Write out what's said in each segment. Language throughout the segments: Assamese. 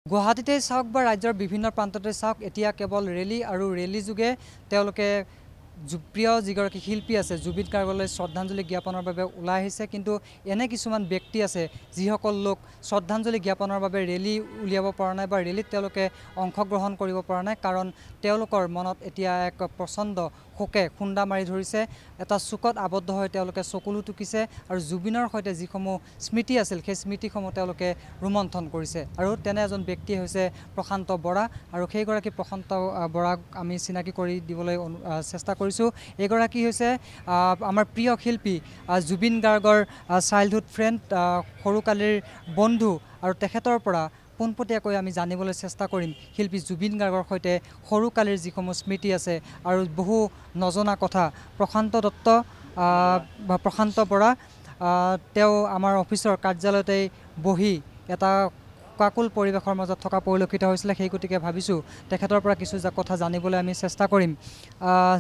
গুৱাহাটীতে চাওক বা ৰাজ্যৰ বিভিন্ন প্ৰান্ততে চাওক এতিয়া কেৱল ৰেলী আৰু ৰেলী যোগে তেওঁলোকে প্ৰিয় যিগৰাকী শিল্পী আছে জুবিন গাৰ্গলৈ শ্ৰদ্ধাঞ্জলি জ্ঞাপনৰ বাবে ওলাই আহিছে কিন্তু এনে কিছুমান ব্যক্তি আছে যিসকল লোক শ্ৰদ্ধাঞ্জলি জ্ঞাপনৰ বাবে ৰেলী উলিয়াব পৰা নাই বা ৰেলীত তেওঁলোকে অংশগ্ৰহণ কৰিব পৰা নাই কাৰণ তেওঁলোকৰ মনত এতিয়া এক প্ৰচণ্ড শোকে খুন্দা মাৰি ধৰিছে এটা চুকত আবদ্ধ হৈ তেওঁলোকে চকুলো টুকিছে আৰু জুবিনৰ সৈতে যিসমূহ স্মৃতি আছিল সেই স্মৃতিসমূহ তেওঁলোকে ৰোমন্থন কৰিছে আৰু তেনে এজন ব্যক্তি হৈছে প্ৰশান্ত বৰা আৰু সেইগৰাকী প্ৰশান্ত বৰাক আমি চিনাকি কৰি দিবলৈ চেষ্টা কৰিছোঁ এইগৰাকী হৈছে আমাৰ প্ৰিয় শিল্পী জুবিন গাৰ্গৰ চাইল্ডহুড ফ্ৰেণ্ড সৰুকালিৰ বন্ধু আৰু তেখেতৰ পৰা পোনপটীয়াকৈ আমি জানিবলৈ চেষ্টা কৰিম শিল্পী জুবিন গাৰ্গৰ সৈতে সৰুকালিৰ যিসমূহ স্মৃতি আছে আৰু বহু নজনা কথা প্ৰশান্ত দত্ত বা প্ৰশান্ত বৰা তেওঁ আমাৰ অফিচৰ কাৰ্যালয়তেই বহি এটা কাকুল পৰিৱেশৰ মাজত থকা পৰিলক্ষিত হৈছিলে সেই গতিকে ভাবিছোঁ তেখেতৰ পৰা কিছু কথা জানিবলৈ আমি চেষ্টা কৰিম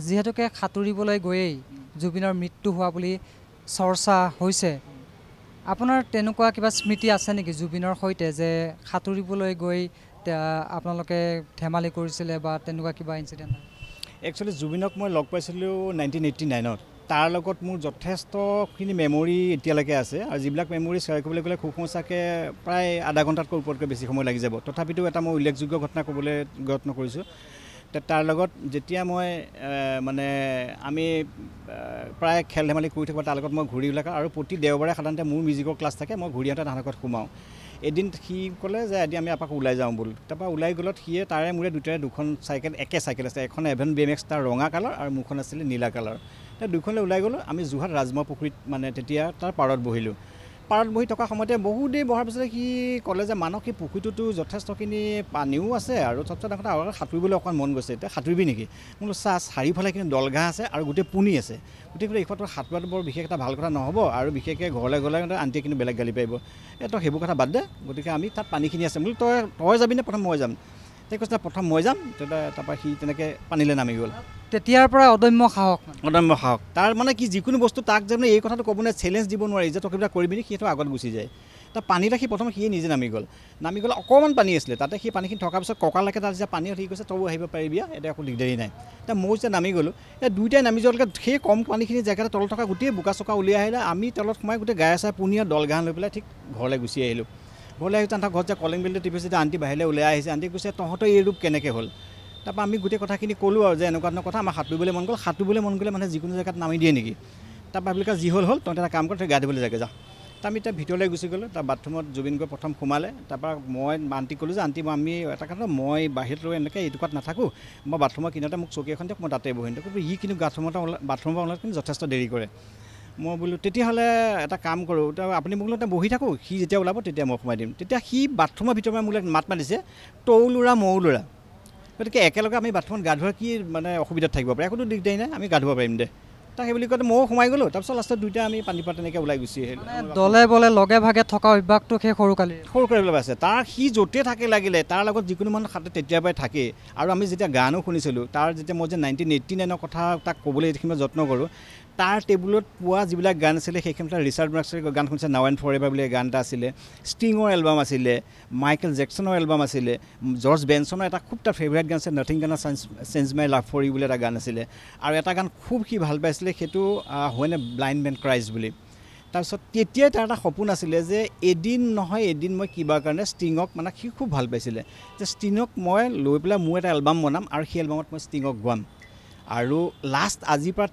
যিহেতুকে সাঁতুৰিবলৈ গৈয়েই জুবিনৰ মৃত্যু হোৱা বুলি চৰ্চা হৈছে আপোনাৰ তেনেকুৱা কিবা স্মৃতি আছে নেকি জুবিনৰ সৈতে যে সাঁতুৰিবলৈ গৈ আপোনালোকে ধেমালি কৰিছিলে বা তেনেকুৱা কিবা ইনচিডেণ্ট একচুৱেলি জুবিনক মই লগ পাইছিলোঁ 1989ত তাৰ লগত মোৰ যথেষ্টখিনি মেমৰি এতিয়ালৈকে আছে আৰু যিবিলাক মেমৰি শ্বেয়াৰ কৰিবলৈ গ'লে খুব সঁচাকৈ প্ৰায় আধা ঘণ্টাতকৈ ওপৰতকৈ বেছি সময় লাগি যাব তথাপিতো এটা মই উল্লেখযোগ্য ঘটনা ক'বলৈ যত্ন কৰিছোঁ তাৰ লগত যেতিয়া মই মানে আমি প্ৰায় খেল ধেমালি কৰি থাকোঁ তাৰ লগত মই ঘূৰি ওলাই আৰু প্ৰতি দেওবাৰে সাধাৰণতে মোৰ মিউজিকৰ ক্লাছ থাকে মই ঘূৰি আহোঁতে তাহাঁতৰ ঘৰত সোমাওঁ এদিন সি ক'লে যে আজি আমি এপাক ওলাই যাওঁ বোলো তাৰপৰা ওলাই গ'লত সিয়ে তাৰে মোৰে দুখন চাইকেল একে চাইকেল আছে এখন এভেন BMX তাৰ ৰঙা কালাৰ আৰু মোৰখন আছিলে নীলা কালাৰ দুইখনলৈ ওলাই গ'লোঁ আমি যোৰহাট ৰাজমহল পুখুৰীত মানে তেতিয়া তাৰ পাৰত বহিলোঁ পাৰত বহি থকা সময়তে বহুত দেৰি বহাৰ পিছতে সি ক'লে যে মানসী পুখুৰীটোতো যথেষ্টখিনি পানীও আছে আৰু চবচে ডাঙৰ কথা আৰু সাঁতুৰিবলৈ অকণমান মন গৈছে এতিয়া সাঁতুৰিবি নেকি বোলো চাৰিওফালে কিন্তু দলঘাঁহ আছে আৰু গোটেই পুনি আছে গতিকে এইখনটো সাঁতোৰাটো বৰ বিশেষ এটা ভাল কথা নহ'ব আৰু বিশেষকৈ ঘৰলৈ গ'লে আণ্টিয়ে কিন্তু বেলেগ গালি পাৰিব তই সেইবোৰ কথা বাদ দে গতিকে আমি তাত পানীখিনি আছে বোলো তই যাবিনে প্ৰথম মই যাম তাই কৈছে প্ৰথম মই যাম তাৰপৰা সি তেনেকৈ পানীলৈ নামি গ'ল তেতিয়াৰ পৰা অদম্য সাহস তাৰ মানে কি যিকোনো বস্তু তাক যে এই কথাটো ক'ব নোৱাৰে চেলেঞ্জ দিব নোৱাৰি যে তই কিবা কৰিবি নি সেইটো আগত গুচি যায় তাৰ পানীত সি প্ৰথম সিয়ে নিজে নামি গ'ল অকণমান পানী আছিলে তাতে সেই পানীখিনি থকাৰ পিছত কঁকালৈকে তাত যেতিয়া পানী উঠি গৈছে তয়ো আহিব পাৰিবি এতিয়া একো দিগদাৰী নাই এতিয়া মই যেতিয়া নামি গ'লোঁ দুইটাই নামি যোৱালৈকে সেই কম পানীখিনি জেগাতে তলত থকা গোটেই বোকা চোকা উলিয়াই আহিলে আমি তলত সোমাই গোটেই গায়ে চাই পুনিয়া দলঘাঁহ লৈ পেলাই ঠিক ঘৰলৈ গুচি আহিলোঁ ঘৰলৈ আহি তাহাঁতৰ ঘৰত যে কলিং বেলটো টিপিছে যেতিয়া আণ্টি বাহিৰলৈ ওলাই আহিছে আণ্টি কৈছে তহঁতৰ এই ৰূপ কেনেকৈ হ'ল তাৰপৰা আমি গোটেই কথাখিনি ক'লোঁ আৰু যে এনেকুৱা কথা আমাৰ সাঁতুৰিবলৈ মন গ'লে মানে যিকোনো জেগাত নামি দিয়ে নেকি তাৰপৰা বুলি যি হ'ল তহঁতে এটা কাম কৰ তই গা ধুবলৈ যাগে যা আমি এতিয়া ভিতৰলৈ গুচি গ'লোঁ তাৰ বাথৰুমত জুবিন গৈ প্ৰথম সোমালে তাৰপৰা মই আণ্টিক ক'লোঁ যে আণ্টি আমি এটা কথা মই বাহিৰত ৰৈ এনেকৈ এইটুকুৰাত নাথাকোঁ মই বাথৰুমৰ কিনাৰতে মোক চকী এখন দিয়ক মই তাতে বহিম কিন্তু ই কিন্তু বাথৰুমৰ পৰা ওলাত কিন্তু যথেষ্ট দেৰি কৰে মই বোলো তেতিয়াহ'লে এটা কাম কৰোঁ আপুনি মোক লগত বহি থাকোঁ সি যেতিয়া ওলাব তেতিয়া মই সোমাই দিম তেতিয়া সি বাথৰুমৰ ভিতৰৰ পৰা মোলৈ মাত মাতিছে তৌ ল'ৰা মৌ ল'ৰা গতিকে একেলগে আমি বাথৰুমত গা ধোৱাৰ কি মানে অসুবিধাত থাকিব পাৰে একোতো দিগদাৰী নাই আমি গা ধুব পাৰিম দে তাক সেই বুলি কওঁতে ময়ো সোমাই গ'লোঁ তাৰপিছত লাষ্টত দুইটা আমি পানী পৰা তেনেকৈ ওলাই গুচি আহিলোঁ দলে বলে লগে ভাগে থকা অভ্যাসটো সেই সৰুকালি আছে তাৰ সি য'তে থাকে লাগিলে তাৰ লগত যিকোনো মানুহ হাতে তেতিয়াৰ পৰাই থাকেই আৰু আমি যেতিয়া গানো শুনিছিলোঁ তাৰ যেতিয়া মই যে 1989ৰ কথা তাক ক'বলৈ এইখিনি যত্ন কৰোঁ তাৰ টেবুলত পোৱা যিবিলাক গান আছিলে সেইখিনি ৰিচাৰ্ড মাৰ্কছৰ গান শুনিছে নাও এণ্ড ফৰ এভাৰ বুলি গান এটা আছিলে ষ্টিঙৰ এলবাম আছিলে মাইকেল জেকচনৰ এলবাম আছিলে জৰ্জ বেনছনৰ এটা খুব তাৰ ফেভৰেট গান আছিলে nothing gonna change my love for you বুলি এটা গান আছিলে আৰু এটা গান খুব সি ভাল পাইছিলে সেইটো হুৱেন এ ব্লাইণ্ড মেন ক্ৰাইজ বুলি তাৰপিছত তেতিয়াই তাৰ এটা সপোন আছিলে যে এদিন নহয় এদিন মই কিবা কাৰণে ষ্টিঙক মানে সি খুব ভাল পাইছিলে যে ষ্টিঙক মই লৈ পেলাই মোৰ এটা এলবাম বনাম আৰু সেই এলবামত মই ষ্টিঙক গোৱাম আৰু লাষ্ট আজিৰ পৰা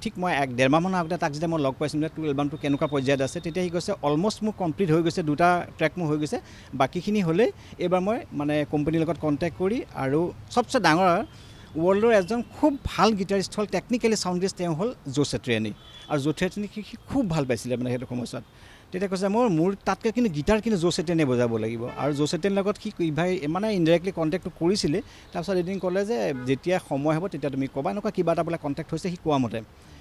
ঠিক মই 1.5 মাহমানৰ আগতে তাক যেতিয়া মই লগ পাইছিলোঁ তোৰ এলবামটো কেনেকুৱা পৰ্যায়ত আছে তেতিয়া সি কৈছে অলমষ্ট মোৰ কমপ্লিট হৈ গৈছে 2টা ট্ৰেক মোৰ হৈ গৈছে বাকীখিনি হ'লেই এইবাৰ মই মানে কোম্পানীৰ লগত কণ্টেক্ট কৰি আৰু চবচে ডাঙৰ ৱৰ্ল্ডৰ এজন খুব ভাল গিটাৰিষ্ট হ'ল টেকনিকেলি চাউণ্ডিষ্ট তেওঁ হ'ল জো চেট্ৰিয়ানি আৰু জো চেট্ৰিয়ানি সি খুব ভাল পাইছিলে মানে সেইটো সময়ছোৱাত তেতিয়া কৈছে মোৰ তাতকৈ কিন্তু গিটাৰ কিন্তু জো চেট্ৰিয়ানিয়ে বজাব লাগিব আৰু জো চেট্ৰিয়ানিৰ লগত সি মানে ইনডাইৰেক্টলি কণ্টেক্টটো কৰিছিলে তাৰপিছত এদিন ক'লে যে যেতিয়া সময় হ'ব তেতিয়া তুমি ক'বা এনেকুৱা কিবা এটা বোলে কণ্টেক্ট হৈছে সি কোৱা মতে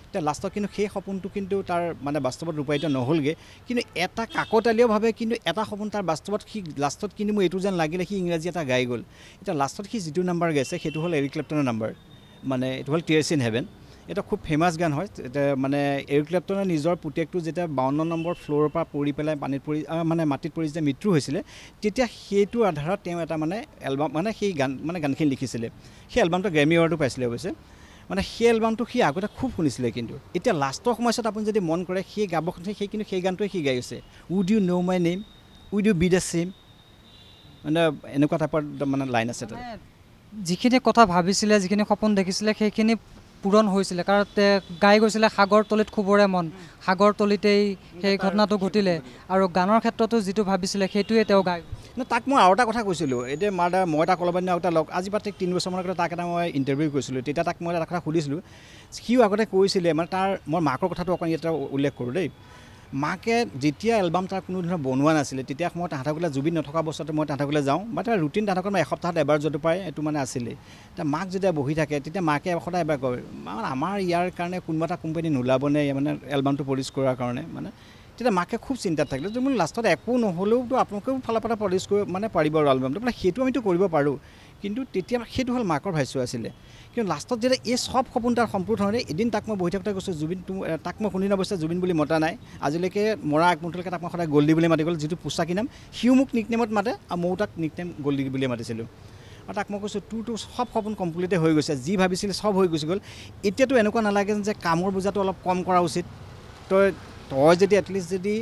এতিয়া লাষ্টত কিন্তু সেই সপোনটো কিন্তু তাৰ মানে বাস্তৱত ৰূপায়িত নহ'লগৈ কিন্তু এটা কাকতালীয়ভাৱে কিন্তু এটা সপোন তাৰ বাস্তৱত সি লাষ্টত কিন্তু মোৰ এইটো যেন লাগিলে সি ইংৰাজী এটা গাই গ'ল এতিয়া লাষ্টত সি যিটো নাম্বাৰ গাইছে সেইটো হ'ল এৰিক ক্লেপটনৰ নাম্বাৰ মানে এইটো হ'ল টিয়াৰ্ছ ইন হেভেন এটা খুব ফেমাছ গান হয় মানে এৰিক ক্লেপটনৰ নিজৰ পুতেকটো যেতিয়া 52 নম্বৰ ফ্ল'ৰৰ পৰা পৰি পেলাই পানীত পৰি মানে মাটিত পৰি যেতিয়া মৃত্যু হৈছিলে তেতিয়া সেইটো আধাৰত তেওঁ এটা মানে এলবাম মানে সেই গানখিনি লিখিছিলে সেই এলবামটো গ্ৰেমি এৱাৰ্ডো পাইছিলে অৱশ্যে মানে সেই এলবামটো সি আগতে খুব শুনিছিলে কিন্তু এতিয়া লাষ্টৰ সময়ত আপুনি যদি মন কৰে সেই কিন্তু সেই গানটোৱে সি গাই আছে would you know' my name would you be the same মানে এনেকুৱা টাইপৰ মানে লাইন আছে তাত যিখিনি কথা ভাবিছিলে যিখিনি সপোন দেখিছিলে সেইখিনি পূৰণ হৈছিলে কাৰণ গাই গৈছিলে সাগৰ তলিত খুবৰে মন সাগৰ তলিতেই সেই ঘটনাটো ঘটিলে আৰু গানৰ ক্ষেত্ৰতো যিটো ভাবিছিলে সেইটোৱে তেওঁ গাই তাক মই আৰু এটা কথা কৈছিলোঁ এতিয়া মই তাক অলপ দিন আগতে আজি পৰা 3 বছৰমানৰ আগতে তাক এটা মই ইণ্টাৰভিউ কৰিছিলোঁ তেতিয়া তাক মই এটা কথা সুধিছিলোঁ সিও আগতে কৈছিলে মানে মই মাকৰ কথাটো অকণ ইয়াতে উল্লেখ কৰোঁ দেই মাকে যেতিয়া এলবাম তাৰ কোনো ধৰণৰ বনোৱা নাছিলে তেতিয়া মই তাহাঁতৰ ঘৰলৈ জুবিন নথকা অৱস্থাতে মই তাহাঁতৰ ঘৰলৈ যাওঁ বা তাৰ ৰুটিন তাহাঁতৰ ঘৰত মই এসপ্তাহত এবাৰ য'ত পায় এইটো মানে আছিলে এতিয়া মাক যেতিয়া বহি থাকে তেতিয়া মাকে সদায় এবাৰ কয় আমাৰ ইয়াৰ কাৰণে কোনোবা এটা কোম্পানী নোলাবনে মানে এলবামটো প্ৰডিউচ কৰাৰ কাৰণে মানে তেতিয়া মাকে খুব চিন্তাত থাকিলে যে মোৰ লাষ্টত একো নহ'লেওতো আপোনালোকেও ফালৰ পৰা প্ৰডিউচ কৰিব মানে পাৰিব আৰু এলবামটো মানে সেইটো আমিতো কৰিব পাৰোঁ কিন্তু তেতিয়া সেইটো হ'ল মাকৰ ভাষ্য আছিলে কিন্তু লাষ্টত যেতিয়া এই সব সপোন তাৰ সম্পূৰ্ণ হয় এদিন তাক মই বহি থাকোঁতে কৈছোঁ জুবিন তাক মই শুনি নৱশ্যে জুবিন বুলি মতা নাই আজিলৈকে মৰা আগমুহূৰ্তলৈকে তাক মই সদায় গল্ডি বুলি মাতি গ'ল যিটো পোচাকী নাম সিও মোক নিকনেমত মাতে আৰু ময়ো তাক নিকনেম গল্ডি বুলিয়ে মাতিছিলোঁ আৰু তাক মই কৈছোঁ তোৰতো সব সপোন কমপ্লিটে হৈ গৈছে যি ভাবিছিলে সব হৈ গুচি গ'ল এতিয়াতো এনেকুৱা নালাগে যে কামৰ বোজাটো অলপ কম কৰা উচিত তই যদি এটলিষ্ট যদি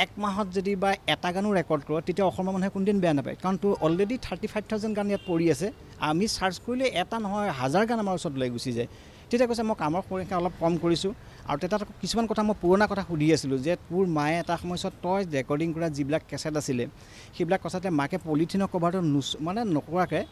1 মাহত যদি বা এটা গানো ৰেকৰ্ড কৰ তেতিয়া অসমৰ মানুহে কোনদিন বেয়া নাপায় কাৰণ তোৰ অলৰেডি 35,000 গান ইয়াত পৰি আছে আমি চাৰ্চ কৰিলে এটা নহয় 1000 গান আমাৰ ওচৰত লৈ গুচি যায় তেতিয়া কৈছে মই কামৰ সংখ্যা অলপ কম কৰিছোঁ আৰু তেতিয়া কিছুমান কথা মই পুৰণা কথা সুধি আছিলোঁ যে তোৰ মায়ে এটা সময়ত তই ৰেকৰ্ডিং কৰা যিবিলাক কেছেট আছিলে সেইবিলাক কথাতে মাকে পলিথিনৰ কভাৰটো মানে নকৰাকৈ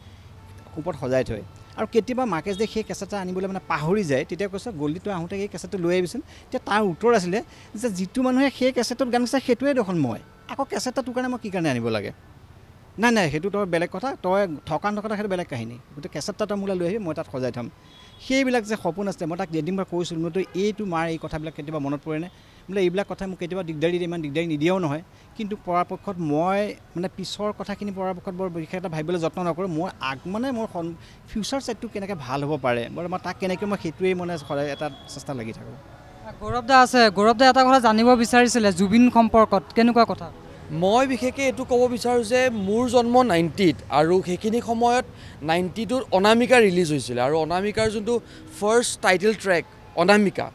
ওপৰত সজাই থয় আৰু কেতিয়াবা মাকে যে সেই কেছেটটা আনিবলৈ মানে পাহৰি যায় তেতিয়া কৈছে গল্ডিটো আহোঁতে এই কেছেটটো লৈ আহিবিচোন তেতিয়া তাৰ উত্তৰ আছিলে যে যিটো মানুহে সেই কেছেটত গান গাইছে সেইটোৱে দেখোন মই আকৌ কেছেটটা তোৰ কাৰণে মই কি কাৰণে আনিব লাগে নাই সেইটো তই বেলেগ কথা তই থকা সেইটো বেলেগ কাহিনী গতিকে কেছেটটা তই মোলৈ লৈ আহিবি মই তাত সজাই থ'ম সেইবিলাক যে সপোন আছে মই তাক এদিনবাৰ কৈছিলোঁ মই তই এইটো মাৰ এই কথাবিলাক কেতিয়াবা মনত পৰেনে বোলে এইবিলাক কথা মোক কেতিয়াবা দিগদাৰী দিয়ে ইমান দিগদাৰী নিদিয়াও নহয় কিন্তু পৰাপক্ষত মই মানে পিছৰ কথাখিনি পৰাপক্ষত বৰ বিশেষ এটা ভাবিবলৈ যত্ন নকৰোঁ মই মানে মোৰ ফিউচাৰ ছেটটো কেনেকৈ ভাল হ'ব পাৰে বাৰু মই তাক কেনেকৈ মই সেইটোৱেই মানে সদায় এটা চেষ্টা লাগি থাকোঁ গৌৰৱ দা আছে গৌৰৱ দা এটা কথা জানিব বিচাৰিছিলে জুবিন সম্পৰ্কত কেনেকুৱা কথা মই বিশেষকৈ এইটো ক'ব বিচাৰোঁ যে মোৰ জন্ম 90ত আৰু সেইখিনি সময়ত 90টোত অনামিকা ৰিলিজ হৈছিলে আৰু অনামিকাৰ যোনটো ফাৰ্ষ্ট টাইটেল ট্ৰেক অনামিকা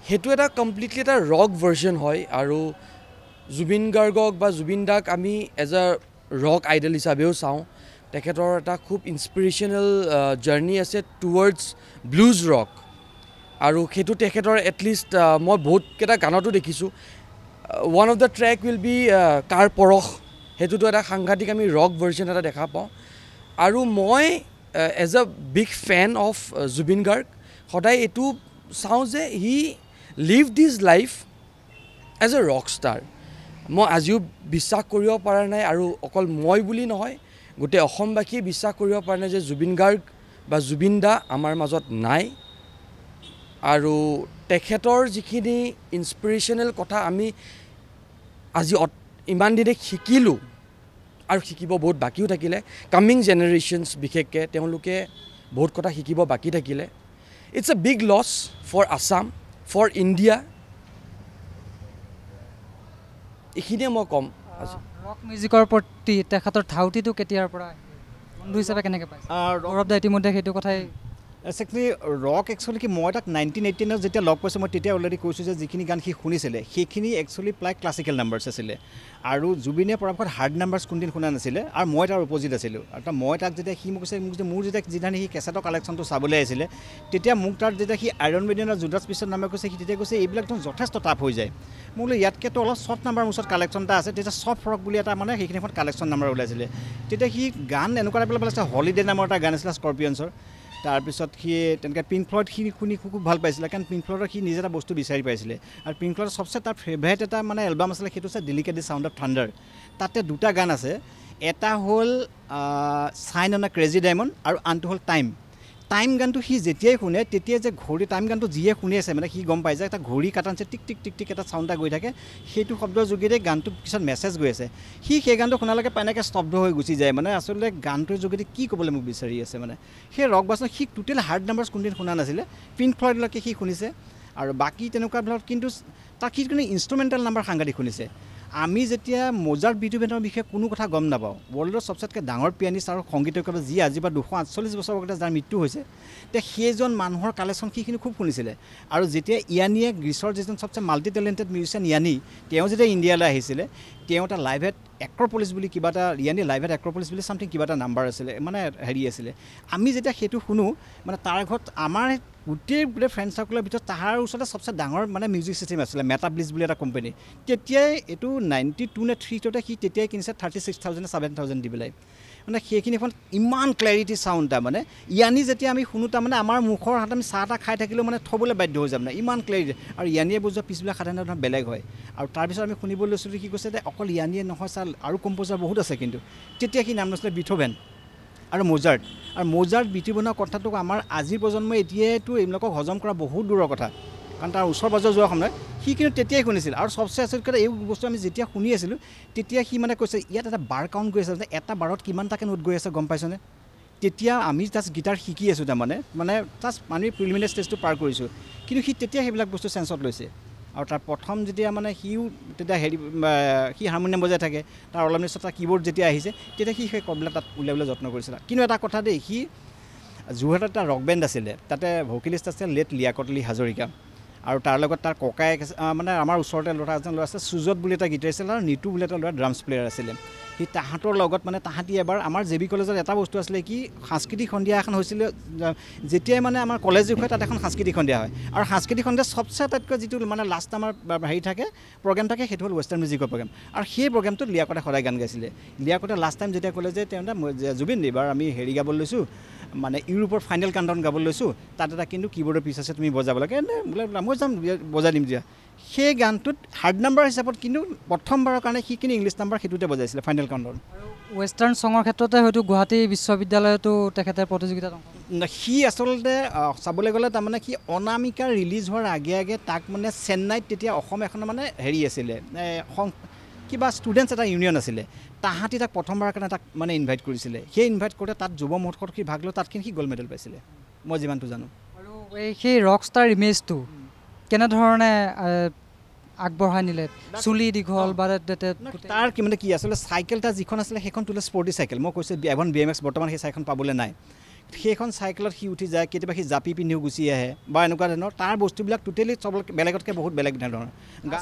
সেইটো এটা কমপ্লিটলি এটা ৰক ভাৰ্জন হয় আৰু জুবিন গাৰ্গক বা জুবিন দাক আমি এজ আ ৰক আইডল হিচাপেও চাওঁ তেখেতৰ এটা খুব ইনস্পিৰেশ্যনেল জাৰ্নি আছে টুৱাৰ্ডছ ব্লুজ ৰক আৰু সেইটো তেখেতৰ এটলিষ্ট মই বহুতকেইটা গানতো দেখিছোঁ one of the track will be কাৰ পৰশ সেইটোতো এটা সাংঘাতিক আমি ৰক ভাৰ্জন এটা দেখা পাওঁ আৰু মই as a big fan of Zubeen Garg সদায় এইটো চাওঁ যে he live this life as a rock star মই আজিও বিশ্বাস কৰিব পৰা নাই আৰু অকল মই বুলি নহয় গোটেই অসমবাসীয়ে বিশ্বাস কৰিব পৰা নাই যে জুবিন গাৰ্গ বা জুবিন দা আমাৰ মাজত নাই আৰু তেখেতৰ যিখিনি ইনস্পিৰেশ্যনেল কথা আমি আজি ইমান দিনে শিকিলোঁ আৰু শিকিব বহুত বাকীও থাকিলে কামিং জেনেৰেশ্যনছ বিশেষকৈ তেওঁলোকে বহুত কথা শিকিব বাকী থাকিলে it's a big loss for Assam for India এইখিনিয়ে মই ক'ম আজি ৰক মিউজিকৰ প্ৰতি তেখেতৰ ধাউতিটো কেতিয়াৰ পৰা বন্ধু হিচাপে কেনেকৈ পাইছে গৌৰৱ দা ইতিমধ্যে সেইটো কথাই একচুৱেলি ৰক একচুৱেলি কি মই তাক 1989 যেতিয়া লগ পাইছোঁ মই তেতিয়া অলৰেডি কৈছোঁ যে যিখিনি গান সি শুনিছিলে সেইখিনি একচুৱেলি প্ৰায় ক্লাছিকেল নাম্বাৰ্ছ আছিলে আৰু জুবিনে পৰাপক্ষত হাৰ্ড নাম্বাৰ্ছ কোনদিন শুনা নাছিলে আৰু মই তাৰ অপ'জিট আছিলোঁ আৰু মই তাক যেতিয়া সি মোক কৈছে মোৰ যেতিয়া যিদিনা সি কেছেটৰ কালেকশ্যনটো চাবলৈ আহিছিলে তেতিয়া মোক তাৰ যেতিয়া সি আইৰণ মেইডেন আৰু জুডাছ পিষ্টৰ নামে কৈছে সি তেতিয়া কৈছে এইবিলাক যথেষ্ট টাফ হৈ যায় মই বোলো ইয়াতকেতো অলপ চফ্ট নাম্বাৰ মোৰ ওচৰত কালেকশ্যন এটা আছে তেতিয়া চফ্ট ৰক বুলি এটা মানে সেইখিনি সময়ত কালেকশ্যন নাম্বাৰ ওলাইছিলে তেতিয়া সি গান এনেকুৱা টাইপৰ পেলাইছে হলিডে নামৰ এটা গান আছিলে স্কৰ্পিয়নছৰ তাৰপিছত সি তেনেকৈ পিংক ফ্লয়ড সি শুনি খুব ভাল পাইছিলে কাৰণ পিংক ফ্লয়ডৰ সি নিজে এটা বস্তু বিচাৰি পাইছিলে আৰু পিংক ফ্লয়ডৰ চবচে তাৰ ফেভাৰেট এটা মানে এলবাম আছিলে সেইটো হৈছে delicate the sound of thunder তাতে দুটা গান আছে এটা হ'ল sign on a crazy diamond আৰু আনটো হ'ল টাইম টাইম গানটো সি যেতিয়াই শুনে তেতিয়াই যে ঘড়ী টাইম গানটো যিয়ে শুনি আছে মানে সি গম পাই যে এটা ঘড়ী কাটা নিচে টিক টিক টিক টিক এটা চাউণ্ড এটা গৈ থাকে সেইটো শব্দৰ যোগেদি গানটোত পিছত মেছেজ গৈ আছে সি সেই গানটো শুনালৈকে এনেকৈ স্তব্ধ হৈ গুচি যায় মানে আচলতে গানটোৰ যোগেদি কি ক'বলৈ মোক বিচাৰি আছে মানে সেই ৰক বাছৰ সি টোটেল হাৰ্ড নাম্বাৰ্ছ কোনদিন শুনা নাছিলে পিংক ফ্লয়ডলৈকে সি শুনিছে আৰু বাকী তেনেকুৱাবিলাক কিন্তু তাক সি কোনো ইনষ্ট্ৰুমেণ্টেল নাম্বাৰ সাংঘাতিক শুনিছে আমি যেতিয়া মোজাৰ্ট বিটোভেনৰ বিষয়ে কোনো কথা গম নাপাওঁ ৱৰ্ল্ডৰ চবচেতকৈ ডাঙৰ পিয়ানিষ্ট আৰু সংগীতজ্ঞ যি আজি বা 248 বছৰ আগতে যাৰ মৃত্যু হৈছে তে সেইজন মানুহৰ কালেকশ্যন সেইখিনি খুব শুনিছিলে আৰু যেতিয়া ইয়ানিয়ে গ্ৰীচৰ যিজন চবচে মাল্টি টেলেণ্টেড মিউজিচিয়ান ইয়ানি তেওঁ যেতিয়া ইণ্ডিয়ালৈ আহিছিলে তেওঁ এটা লাইভ এট এক্ৰপলিছ বুলি কিবা এটা ইয়ানি লাইভ এট এক্ৰপলিছ বুলি চামথিং কিবা এটা নাম্বাৰ আছিলে মানে হেৰি আছিলে আমি যেতিয়া সেইটো শুনো মানে তাৰ ঘৰত আমাৰ গোটেই ফ্ৰেণ্ড চাৰ্কলৰ ভিতৰত তাৰ ওচৰতে চবচে ডাঙৰ মানে মিউজিক চিষ্টেম আছিলে মেটাব্লিছ বুলি এটা কোম্পানী তেতিয়াই এইটো 92 নে 3 সি তেতিয়াই কিনিছে 36,000 7,000 দি পেলাই মানে সেইখিনিখন ইমান ক্লেৰিটি চাউণ্ড এটা মানে ইয়ানি যেতিয়া আমি শুনো তাৰমানে আমাৰ মুখৰ হাত আমি চাহ এটা খাই থাকিলেও মানে থ'বলৈ বাধ্য হৈ যাম মানে ইমান ক্লেৰিটি আৰু ইয়ানিয়ে বুজোৱা পিছবিলাক সাধাৰণতে বেলেগ হয় আৰু তাৰপিছত আমি শুনিব লৈছিলোঁ কি কৈছে যে অকল ইয়ানিয়ে নহয় ছাৰ আৰু কম্প'জাৰ বহুত আছে কিন্তু তেতিয়া সি নাম লৈছিলে বিথোভেন আৰু মোজাৰ্ট বিটোভেনৰ কথাটো আমাৰ আজিৰ প্ৰজন্মই এতিয়াইতো এইবিলাকক হজম কৰা বহুত দূৰৰ কথা কাৰণ তাৰ ওচৰ পাজৰ যোৱা সময়ত সি কিন্তু তেতিয়াই শুনিছিল আৰু চবচে আচলতে এই বস্তু আমি যেতিয়া শুনি আছিলোঁ তেতিয়া সি মানে কৈছে ইয়াত এটা বাৰ কাউণ্ট গৈ আছে যে এটা বাৰত কিমানটাকে নোট গৈ আছে গম পাইছনে তেতিয়া আমি জাষ্ট গীটাৰ শিকি আছোঁ তাৰমানে মানে জাষ্ট আমি প্ৰিলিমিনাৰী ষ্টেজটো পাৰ কৰিছোঁ কিন্তু সি তেতিয়া সেইবিলাক বস্তু চেঞ্চত লৈছে আৰু তাৰ প্ৰথম যেতিয়া মানে সিও তেতিয়া হেৰি সি হাৰমনিয়াম বজাই থাকে তাৰ অলপ নিশ্চয় তাৰ কীবৰ্ড যেতিয়া আহিছে তেতিয়া সি সেই কববিলাক তাত উলিয়াবলৈ যত্ন কৰিছিলে কিন্তু এটা কথা দেই সি যোৰহাটত এটা ৰক বেণ্ড আছিলে তাতে ভোকেলিষ্ট আছিল লেট লিয়াকত আলী হাজৰিকা আৰু তাৰ লগত তাৰ ককায়েক মানে আমাৰ ওচৰতে ল'ৰা এজন ল'ৰা আছে সুজত বুলি এটা গীটাৰ আছিল আৰু নিতু বুলি এটা ল'ৰা ড্ৰামছ প্লেয়াৰ আছিলে সি তাহাঁতৰ লগত মানে তাহাঁতি এবাৰ আমাৰ জে বি কলেজত এটা বস্তু আছিলে কি সাংস্কৃতিক সন্ধিয়া এখন হৈছিলে যেতিয়াই মানে আমাৰ কলেজ যুগ হয় তাত এখন সাংস্কৃতিক সন্ধিয়া হয় আৰু সাংস্কৃতিক সন্ধিয়া চবচে আটাইতকৈ যিটো মানে লাষ্ট আমাৰ হেৰি থাকে প্ৰগ্ৰেম থাকে সেইটো হ'ল ৱেষ্টাৰ্ণ মিউজিকৰ প্ৰগ্ৰেম আৰু সেই প্ৰগ্ৰেমটোত লিয়াকতে সদায় গান গাইছিলে লিয়াকতে লাষ্ট টাইম যেতিয়া ক'লে যে তেওঁ জুবিন এইবাৰ আমি হেৰি গাবলৈ লৈছোঁ মানে ইউৰোপৰ ফাইনেল কাউণ্টডাউন গাবলৈ লৈছোঁ তাত এটা কিন্তু কীবৰ্ডৰ পিচ আছে তুমি বজাব লাগে বোলে মই যাম বজাই দিম দিয়া সেই গানটোত হাৰ্ড নাম্বাৰ হিচাপত কিন্তু প্ৰথমবাৰৰ কাৰণে সি কিন্তু ইংলিছ নাম্বাৰ সেইটোতে বজাইছিলে ফাইনেল কাউণ্টডাউন ৱেষ্টাৰ্ণ ছঙৰ ক্ষেত্ৰতে হয়তো গুৱাহাটী বিশ্ববিদ্যালয়তো তেখেতে প্ৰতিযোগিতাত সি আচলতে চাবলৈ গ'লে তাৰমানে সি অনামিকা ৰিলিজ হোৱাৰ আগে আগে তাক মানে চেন্নাইত তেতিয়া অসম এখনৰ মানে হেৰি আছিলে কিবা ষ্টুডেণ্টছ এটা ইউনিয়ন আছিলে তাহাঁতি তাক প্ৰথমবাৰৰ কাৰণে তাক মানে ইনভাইট কৰিছিলে সেই ইনভাইট কৰোঁতে তাত যুৱ মহোৎসৱত সি ভাগ লৈ তাতখিনি সি গ'ল্ড মেডেল পাইছিলে মই যিমানটো জানো আৰু এই সেই ৰক ষ্টাৰ ইমেজটো কেনেধৰণে আগবঢ়াই নিলে চুলি দীঘল বা তাৰ মানে কি আচলতে চাইকেল এটা যিখন আছিলে সেইখন তোলে স্পৰ্টি চাইকেল মই কৈছোঁ এখন BMX বৰ্তমান সেই চাইকেলখন পাবলৈ নাই সেইখন চাইকেলত সি উঠি যায় কেতিয়াবা সি জাপি পিন্ধিও গুচি আহে বা এনেকুৱা ধৰণৰ তাৰ বস্তুবিলাক টোটেলি চব বেলেগতকৈ বহুত বেলেগ ধৰণৰ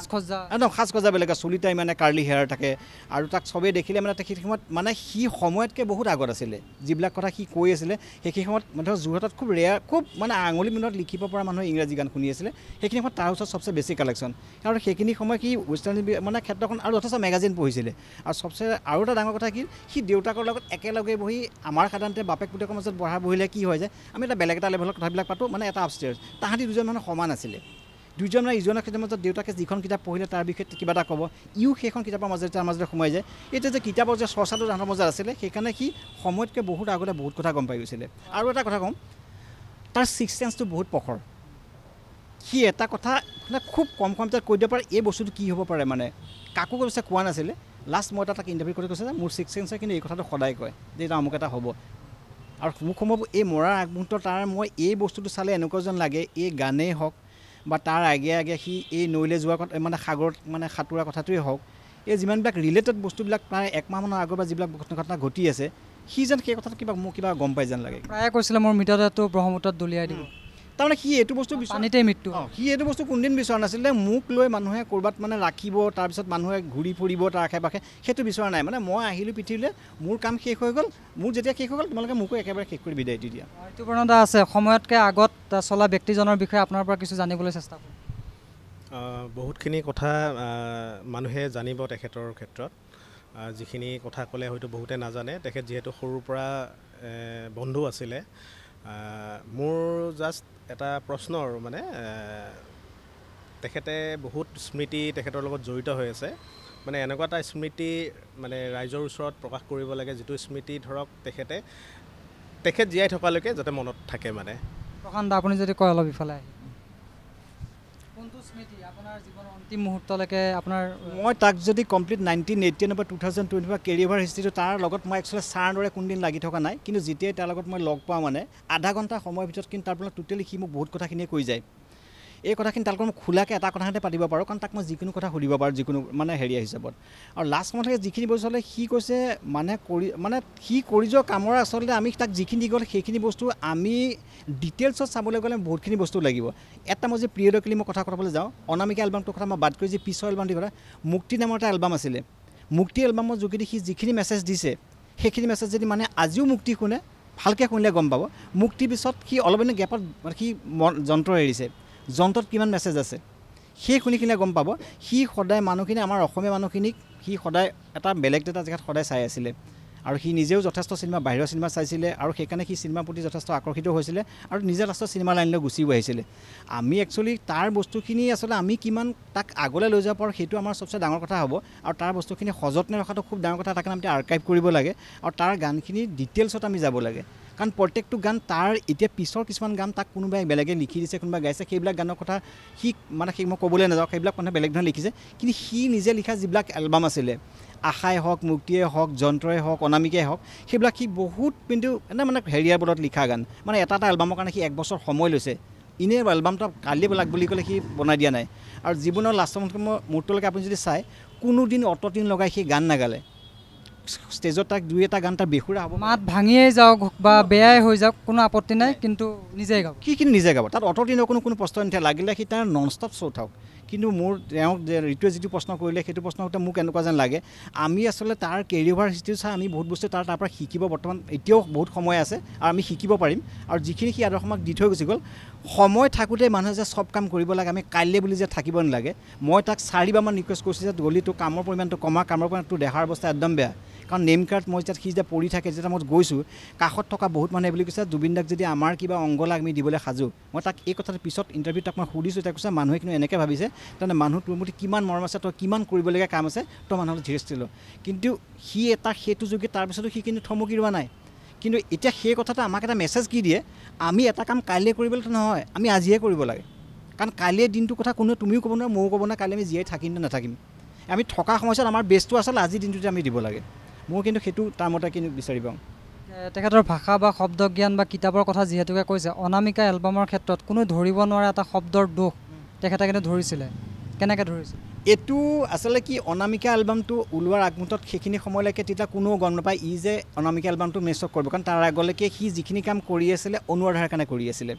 একদম সাজ সজ্জা বেলেগ চুলিটা মানে কাৰ্লি হেয়াৰ থাকে আৰু তাক চবেই দেখিলে মানে সেই সময়ত মানে সি সময়তকৈ বহুত আগত আছিলে যিবিলাক কথা সি কৈ আছিলে সেইখিনি সময়ত মানে যোৰহাটত খুব ৰেয়াৰ খুব মানে আঙুলি মিনত লিখিব পৰা মানুহে ইংৰাজী গান শুনি আছিলে সেইখিনি সময়ত তাৰ ওচৰত চবচে বেছি কালেকশ্যন আৰু সেইখিনি সময় সি ৱেষ্টাৰ্ণ মানে ক্ষেত্ৰখন আৰু যথেষ্ট মেগাজিন পঢ়িছিলে আৰু চবচে আৰু এটা ডাঙৰ কথা কি সি দেউতাকৰ লগত একেলগে বহি আমাৰ সাধাৰণতে বাপেক পুতেকৰ মাজত বহা বহিলে কি হয় যে আমি এটা বেলেগ এটা লেভেলত কথাবিলাক পাতোঁ মানে এটা আপষ্টেয়াৰ্ছ তাহাঁতি দুজন মানুহ সমান আছিলে দুজন মানে ইজনৰ ক্ষেত্ৰৰ মাজত দেউতাকে যিখন কিতাপ পঢ়িলে তাৰ বিষয়ে কিবা এটা ক'ব ইও সেইখন কিতাপৰ মাজতে তাৰ মাজতে সোমাই যায় এতিয়া যে কিতাপৰ যে চৰ্চাটো তাহাঁতৰ মাজত আছিলে সেইকাৰণে সি সময়তকৈ বহুত আগতে বহুত কথা গম পাই গৈছিলে আৰু এটা কথা ক'ম তাৰ ছিক্স চেন্সটো বহুত প্ৰখৰ সি এটা কথা মানে খুব কম সময়ত কৈ দিব পাৰে এই বস্তুটো কি হ'ব পাৰে মানে কাকো কৈছে কোৱা নাছিলে লাষ্ট মই তাক ইণ্টাৰভিউ কৰি কৈছে যে মোৰ ছিক্স চেন্সে কিন্তু এই কথাটো সদায় কয় যে এটা অমুক এটা হ'ব আৰু মোক সম্ভৱ এই মৰাৰ আগমুহূৰ্তত তাৰ মই এই বস্তুটো চালে এনেকুৱা যেন লাগে এই গানেই হওক বা তাৰ আগে আগে সি এই নৈলৈ যোৱা কথা মানে সাগৰত মানে সাঁতোৰা কথাটোৱেই হওক এই যিমানবিলাক ৰিলেটেড বস্তুবিলাক প্ৰায় একমাহমানৰ আগৰ পৰা যিবিলাক ঘটনা ঘটি আছে সি যেন সেই কথাটো মোক কিবা গম পাই যেন লাগে প্ৰায়ে কৈছিলে মোৰ মৃতদেহটো ব্ৰহ্মপুত্ৰত দলিয়াই দিব তাৰমানে সি এইটো বস্তু পানীতে মৃত্যু সি এইটো বস্তু কোনদিন বিচৰা নাছিলে মোক লৈ মানুহে ক'ৰবাত মানে ৰাখিব তাৰপিছত মানুহে ঘূৰি ফুৰিব তাৰ আশে পাশে সেইটো বিচৰা নাই মানে মই আহিলোঁ পৃথিৱীলৈ মোৰ কাম শেষ হৈ গ'ল মোৰ যেতিয়া শেষ হৈ গ'ল তোমালোকে মোকো একেবাৰে শেষ কৰি বিদায় দি দিয়া ঋতুপৰ্ণদা আছে সময়তকৈ আগত চলা ব্যক্তিজনৰ বিষয়ে আপোনাৰ পৰা কিছু জানিবলৈ চেষ্টা কৰোঁ বহুতখিনি কথা মানুহে জানিব তেখেতৰ ক্ষেত্ৰত যিখিনি কথা ক'লে হয়তো বহুতে নাজানে তেখেত যিহেতু সৰুৰ পৰা বন্ধু আছিলে মোৰ জাষ্ট এটা প্ৰশ্ন আৰু মানে তেখেতে বহুত স্মৃতি তেখেতৰ লগত জড়িত হৈ আছে মানে এনেকুৱা এটা স্মৃতি মানে ৰাইজৰ ওচৰত প্ৰকাশ কৰিব লাগে যিটো স্মৃতি ধৰক তেখেতে তেখেত জীয়াই থকালৈকে যাতে মনত থাকে মানে প্ৰশান্ত আপুনি যদি কয় অলপ ইফালে আহি কোনটো স্মৃতি আপোনাৰ জীৱনৰ অন্তিম মুহূৰ্তলৈকে আপোনাৰ মই তাক যদি কমপ্লিট 1989 বা 2025 কেৰিয়াৰ হিষ্ট্ৰীটো তাৰ লগত মই একচুৱেলি ছাৰ দৰে কোনদিন লাগি থকা নাই কিন্তু যেতিয়াই তাৰ লগত মই লগ পাওঁ মানে আধা ঘণ্টা সময়ৰ ভিতৰত কিন্তু তাৰ পৰা টোটেলি সি মোক বহুত কথাখিনিয়ে কৈ যায় এই কথাখিনি তাৰ লগত মই খোলাকৈ এটা কথাতে পাতিব পাৰোঁ কাৰণ তাক মই যিকোনো কথা সুধিব পাৰোঁ যিকোনো মানে হেৰিয়া হিচাপত আৰু লাষ্ট সময়ত যিখিনি বস্তু হ'লে সি কৈছে মানে সি কৰি যোৱা কামৰ আচলতে আমি তাক যিখিনি গ'ল সেইখিনি বস্তু আমি ডিটেইলছত চাবলৈ গ'লে বহুতখিনি বস্তু লাগিব এটা মই যে পিৰিয়ডিকেলি মই কথা ক'বলৈ যাওঁ অনামিকা এলবামটোৰ কথা মই বাদ কৰি যে পিছৰ এলবাম দি কথা মুক্তি নামৰ এটা এলবাম আছিলে মুক্তি এলবামৰ যোগেদি সি যিখিনি মেছেজ দিছে সেইখিনি মেছেজ যদি মানে আজিও মুক্তি শুনে ভালকৈ শুনিলে গম পাব মুক্তিৰ পিছত সি অলপ দিনৰ গেপত সি যন্ত্ৰ এৰিছে যন্ত্ৰত কিমান মেছেজ আছে সেই শুনিখিনিয়ে গম পাব সি সদায় মানুহখিনি আমাৰ অসমীয়া মানুহখিনিক সি সদায় এটা বেলেগ এটা জেগাত সদায় চাই আছিলে আৰু সি নিজেও যথেষ্ট চিনেমা বাহিৰৰ চিনেমা চাইছিলে আৰু সেইকাৰণে সি চিনেমাৰ প্ৰতি যথেষ্ট আকৰ্ষিত হৈছিলে আৰু নিজে লাষ্টত চিনেমা লাইনলৈ গুচিও আহিছিলে আমি একচুৱেলি তাৰ বস্তুখিনি আচলতে আমি কিমান তাক আগলৈ লৈ যাব পাৰোঁ সেইটো আমাৰ চবচে ডাঙৰ কথা হ'ব আৰু তাৰ বস্তুখিনি সযত্নে ৰখাটো খুব ডাঙৰ কথা তাকে আমি আৰ্কাইভ কৰিব লাগে আৰু তাৰ গানখিনি ডিটেইলছত আমি যাব লাগে কাৰণ প্ৰত্যেকটো গান তাৰ এতিয়া পিছৰ কিছুমান গান তাক কোনোবাই বেলেগে লিখি দিছে কোনোবাই গাইছে সেইবিলাক গানৰ কথা সি মানে সেই মই ক'বলৈ নাযাওঁ সেইবিলাক মানুহে বেলেগ ধৰণে লিখিছে কিন্তু সি নিজে লিখা যিবিলাক এলবাম আছিলে আশাই হওক মুক্তিয়ে হওক যন্ত্ৰই হওক অনামিকাই হওক সেইবিলাক সি বহুত কিন্তু মানে হেৰিয়াৰ বলত লিখা গান মানে এটা এলবামৰ কাৰণে সি 1 বছৰ সময় লৈছে ইনে এলবামটো কালি বেলাক বুলি ক'লে সি বনাই দিয়া নাই আৰু জীৱনৰ লাষ্টৰ মুহূৰ্তলৈকে আপুনি যদি চাই কোনোদিন অতদিন লগাই সি গান নাগালে ষ্টেজত তাক 2-এটা গান তাৰ বেসুৰা হ'ব মাত ভাঙিয়েই যাওক বা বেয়াই হৈ যাওক কোনো আপত্তি নাই কিন্তু নিজেই গাব সি কিন্তু নিজে গাব তাত অতদিনৰ কোনো প্ৰশ্ন নাথাকে লাগিলে সি তাৰ নন ষ্টপ শ্ব' থাকক কিন্তু মোৰ তেওঁক ঋতুৱে যিটো প্ৰশ্ন কৰিলে সেইটো প্ৰশ্ন উত্তৰ মোক এনেকুৱা যেন লাগে আমি আচলতে তাৰ কেৰিয়াৰ হিষ্ট্ৰী চাই আমি বহুত বস্তু তাৰ পৰা শিকিব বৰ্তমান এতিয়াও বহুত সময় আছে আৰু আমি শিকিব পাৰিম আৰু যিখিনি সি আদৰ্শ আমাক দি থৈ গুচি গ'ল সময় থাকোঁতে মানুহে যে চব কাম কৰিব লাগে আমি কাইলৈ বুলি যে থাকিব নালাগে মই তাক 4বাৰমান ৰিকুৱেষ্ট কৰিছোঁ যে গলিটো কামৰ পৰিমাণটো কমা কামৰ পৰিমাণটো দেহাৰ অৱস্থা একদম বেয়া কাৰণ নেম কাৰ্ড মই যেতিয়া সি যেতিয়া পৰি থাকে যেতিয়া মই গৈছোঁ কাষত থকা বহুত মানুহে বুলি কৈছে জুবিন দাক যদি আমাৰ কিবা অংগলা আমি দিবলৈ সাজু মই তাক এই কথাটো পিছত ইণ্টাৰভিউত তাক মই সুধিছোঁ তাক কৈছে মানুহে কিন্তু এনেকৈ ভাবিছে তাৰমানে মানুহ তোৰ প্ৰতি কিমান মৰম আছে তই কিমান কৰিবলগীয়া কাম আছে তই মানুহক ধীৰস্থিৰ ল কিন্তু সি এটা সেইটো যোগে তাৰপিছতো সি কিন্তু থমকি ৰোৱা নাই কিন্তু এতিয়া সেই কথাটো আমাক এটা মেছেজ কি দিয়ে আমি এটা কাম কাইলৈ কৰিবলৈতো নহয় আমি আজিয়ে কৰিব লাগে কাৰণ কাইলৈ দিনটোৰ কথা কোনেও তুমিও ক'ব নোৱাৰা ময়ো ক'ব নোৱাৰা কাইলৈ আমি জীয়াই থাকিম নে নাথাকিম আমি থকা সময়ছোৱাত আমাৰ বেষ্টটো আচলতে আজিৰ দিনটোতে আমি দিব লাগে মই কিন্তু সেইটো তাৰ মতে কিন্তু বিচাৰি পাওঁ তেখেতৰ ভাষা বা শব্দ জ্ঞান বা কিতাপৰ কথা যিহেতুকে কৈছে অনামিকা এলবামৰ ক্ষেত্ৰত কোনো ধৰিব নোৱাৰা এটা শব্দৰ দোষ তেখেতে কিন্তু ধৰিছিলে কেনেকৈ ধৰিছিল এইটো আচলতে কি অনামিকা এলবামটো ওলোৱাৰ আগমুহূৰ্তত সেইখিনি সময়লৈকে তেতিয়া কোনেও গম নাপায় ই যে অনামিকা এলবামটো মেচক কৰিব কাৰণ তাৰ আগলৈকে সি যিখিনি কাম কৰি আছিলে অনুৰাধাৰ কাৰণে কৰি আছিলে